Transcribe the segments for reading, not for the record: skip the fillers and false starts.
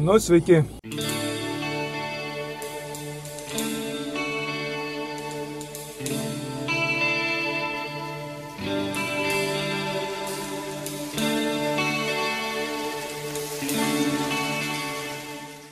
Nu, sveiki.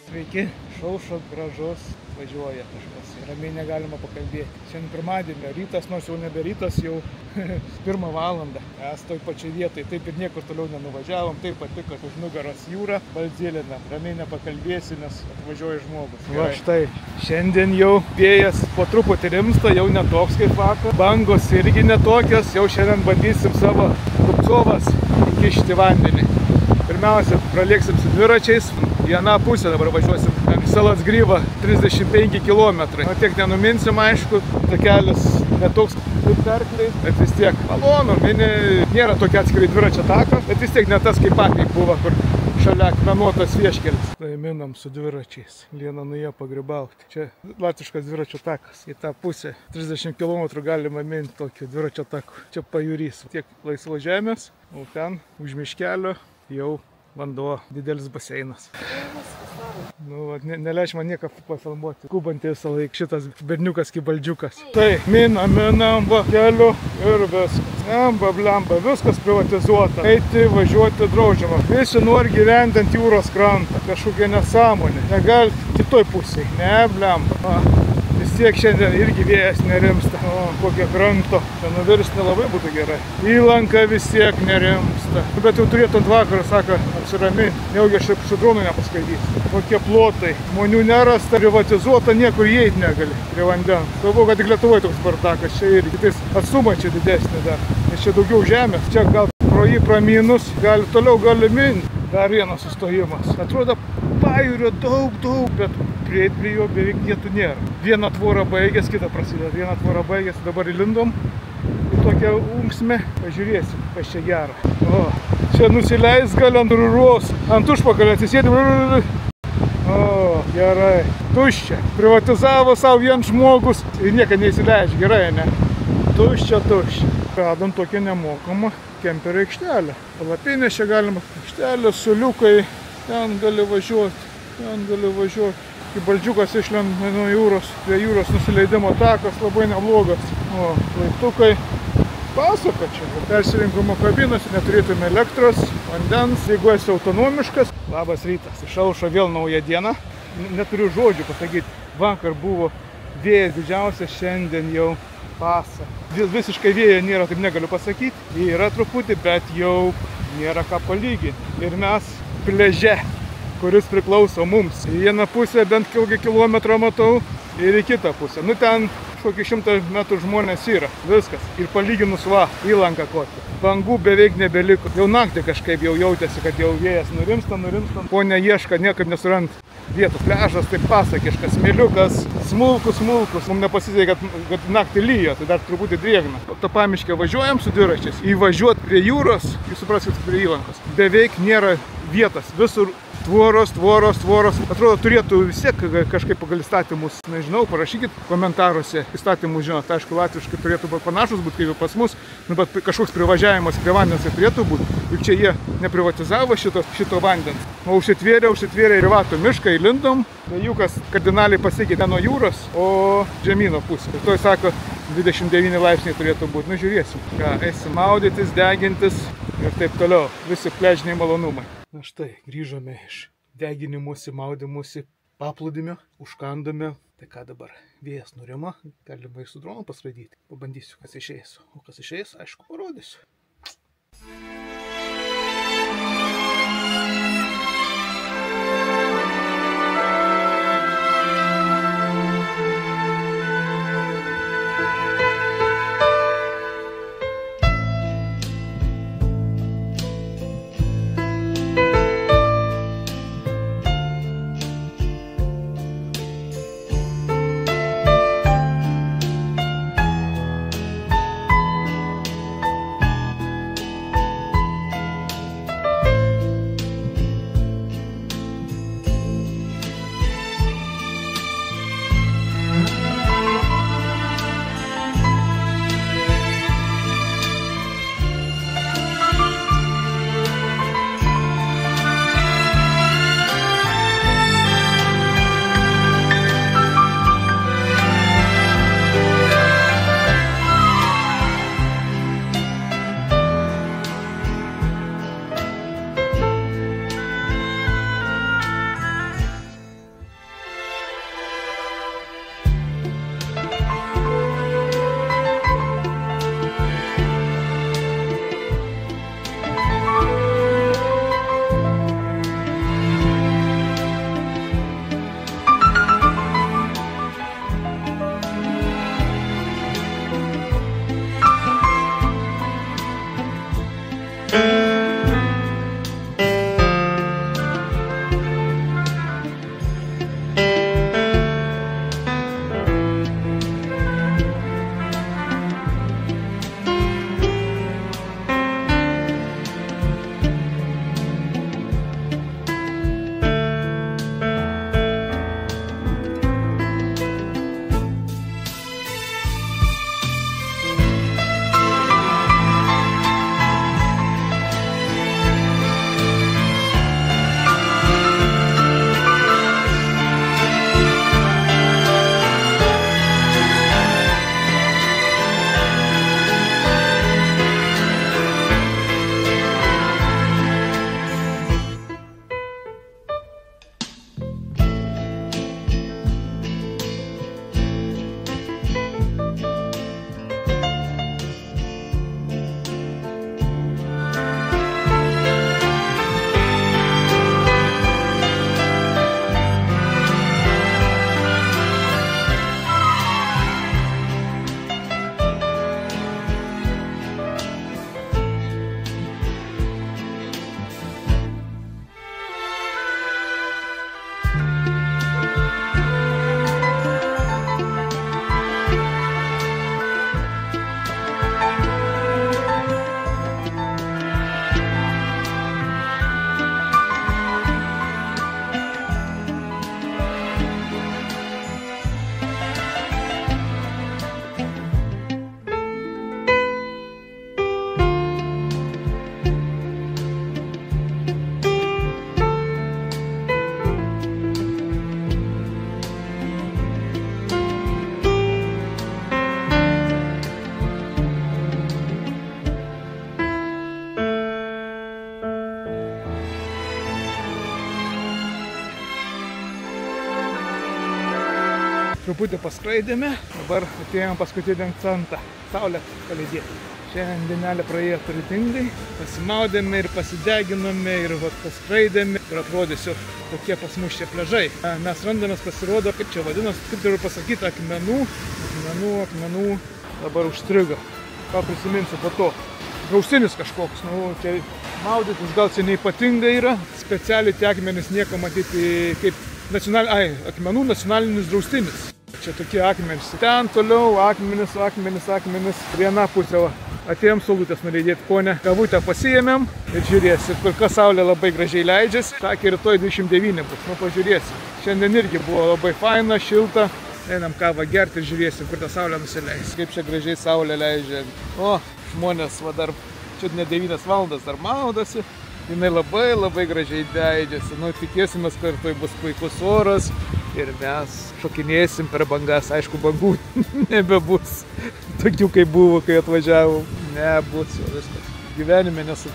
Sveiki, šaušo gražus, važiuoja kažkas, ramiai negalima pakalbėti. Šiandien pirmadienio rytas, nors jau nebe rytas, jau 1 valandą. Mes toj pačioj vietoj, taip ir niekur toliau nenuvažiavom, taip pati, kad už nugaros jūra, Baldzėlina, ramiai nepakalbėsi, nes atvažiuoja žmogus. Va štai, šiandien jau vėjas po truputį rimsta, jau netoks kaip vakar. Bangos irgi netokios, jau šiandien bandysim savo Dubcovas įkišti vandenį. Pirmiausia, pralėksim su dviračiais. Vieną pusę dabar važiuosim. Salacgrįva 35 km. Nu, tiek nenuminsim, aišku, takelis netoks kaip Berkliai, bet vis tiek malonu. Nėra tokia atskirai dviračio tako, bet vis tiek ne tas kaip Pakai buvo, kur šalia akmenuotas vieškelis. Tai minam su dviračiais. Liena nuėjo pagrybauti. Čia latviškas dviračio takas. Į tą pusę 30 km galima minti tokį dviračio taką. Čia pajūrys. Tiek laisvo žemės, o ten už miškelio jau vanduo, didelis baseinas. Nu, neleidž man nieką pafilmuoti. Kubantį visą laiką šitas berniukas kaip Baldžiukas. Tai, minam, va, keliu ir viskas. Blemba, viskas privatizuota. Eiti, važiuoti draudžiama. Visi nori gyventi ant jūros krantą. Kažkokia nesąmonė. Negali kitoj pusėje. Ne, blemba. Vis tiek šiandien irgi vėjas nerimsta. O, kokie kranto. Čia nuvirsti nelabai būtų gerai. Įlanka vis tiek nerimsta. Bet jau turėtų ant vakarą, sako, apsirami. Neugi aš su dronu nepaskaidysiu. Kokie plotai. Žmonių nerasta, privatizuota, niekur įeiti negali prie vandens. Galvoju, kad tik Lietuvoje toks bardakas. Čia ir kitais atstumai čia didesnė dar. Nes čia daugiau žemės. Čia gal pro jį praminus, toliau gali minti. Dar vienas sustojimas. Atrodo, pajūrio daug, bet prieit prie jo beveik vietų nėra. Vieną tvorą baigęs, kitą prasideda. Vieną tvorą baigęs, dabar įlindom į tokią unksmę. Pažiūrėsim, kas čia gera. O, čia nusileis gal ant rūros, ant užpakalio atsisėdi. O, gerai. Tuščia. Privatizavo savo vien žmogus ir niekad neįsileidžia. Gerai, ne? Tuščia. Radom tokią nemokamą kemperio aikštelę. Palapinės čia galima. Aikštelė, suliukai. Ten gali važiuoti. Kaip Baldžiukas išlenda nuo jūros, prie jūros nusileidimo takas labai neblogas. O, laiptukai. Pasaka čia. Persirinkimo kabinas, neturėtume elektros, vandens, jeigu esi autonomiškas. Labas rytas. Išaušo vėl nauja diena. Neturiu žodžių pasakyti. Vakar buvo vėjas didžiausias, šiandien jau pasaka. Visiškai vėjo nėra, taip negaliu pasakyti. Yra truputį, bet jau nėra ką palyginti. Ir mes pliaže, kuris priklauso mums. Į vieną pusę bent kokį kilometrą matau ir į kitą pusę. Nu ten kokį 100 metrų žmonės yra. Viskas. Ir palyginus va, įlanka kokia. Bangų beveik nebeliko. Jau naktį kažkaip jau jautėsi, kad jau vėjas nurimsta. Ko neieška, niekaip nesurand vietų. Pliažas taip pasakiškas, smėliukas, smulkus. Mums nepasisekė, kad naktį lyjo, tai dar truputį drėgna. Ta pamiškė važiuojam su dviračiais. Įvažiuot prie jūros, jūs supraskite, prie įlankos. Beveik nėra vietos. Visur tvoros. Atrodo, turėtų vis tiek kažkaip pagal įstatymus, nežinau, parašykit komentaruose. Įstatymus, žinot, aišku, latviškai turėtų panašus būti kaip pas mus, bet kažkoks privažiavimas prie vandens turėtų būti. Juk čia jie neprivatizavo šito vandens. O užsitvėrė privatų mišką, įlindom. Jūkas kardinaliai pasikeitė nuo jūros, o žemyno pusė. Ir toj sako, 29 laipsniai turėtų būti. Nu, žiūrėsim. Ką, eisim maudytis, degintis ir taip toliau. Visi pliažiniai malonumai. Na štai, grįžome iš deginimuose, maudymuose, paplūdimio, užkandome. Tai ką dabar, vėjas nurimo, galima ir su dronu paskraidyti. Pabandysiu, kas išeis. O kas išeis, aišku, parodysiu. truputį paskraidėme, dabar atėjom paskutinį akcentą – saulę palydėti. Šiandien dienelė praėjo turtingai, pasimaudėme ir pasideginome ir paskraidėme ir atrodysiu tokie pas mus čia pliažai. Mes randamės, pasirodo, kaip čia vadinasi, kaip turiu pasakyti, akmenų, dabar užstrigo. Ką prisiminsiu po to. Draustinis kažkoks, čia maudytis gal čia neypatinga yra, specialiai tie akmenys nieko matyti kaip akmenų nacionalinis draustinis. Čia tokie akmenys. Ten toliau akmenys, viena pusė. Atėjom saulutės nulydėti ponę, kavutę pasiėmėm ir žiūrėsim, kur kas saulė labai gražiai leidžiasi. Sakė, rytoj 29 bus, pažiūrėsim. Šiandien irgi buvo labai faina, šilta. Einam kavą gerti ir žiūrėsim, kur ta saulė nusileis. Kaip čia gražiai saulė leidžia. O, žmonės dar čia ne 9 valandas dar maudosi. Jinai labai gražiai leidžiasi. Tikėsimės, kad rytoj bus puikus oras ir mes šokinėsim per bangas. Aišku, bangų nebebus. Tokių, kaip buvo, kai atvažiavau. Nebus jau viskas. Gyvenime nesu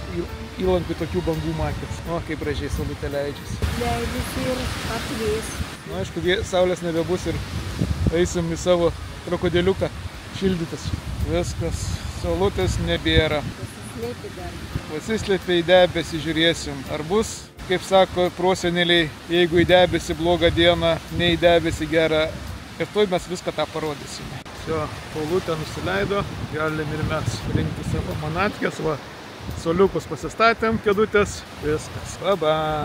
įlankių tokių bangų matęs. O, kaip gražiai saulutė leidžiasi. Leidžiasi ir atvės. Aišku, saulės nebebus ir eisim į savo krokodiliuką šildytis. Viskas, saulutės nebėra. Pasislėpė į debesį, žiūrėsim. Ar bus, kaip sako proseneliai, jeigu į debesį blogą dieną, ne į debesį gerą. Ir tuoj mes viską tą parodysime. Saulutė nusileido, galim ir mes rinkti savo manatkės, soliukus pasistatėm, kėdutės, viskas.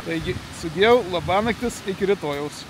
Taigi, sudėjau, labanaktis iki rytojaus.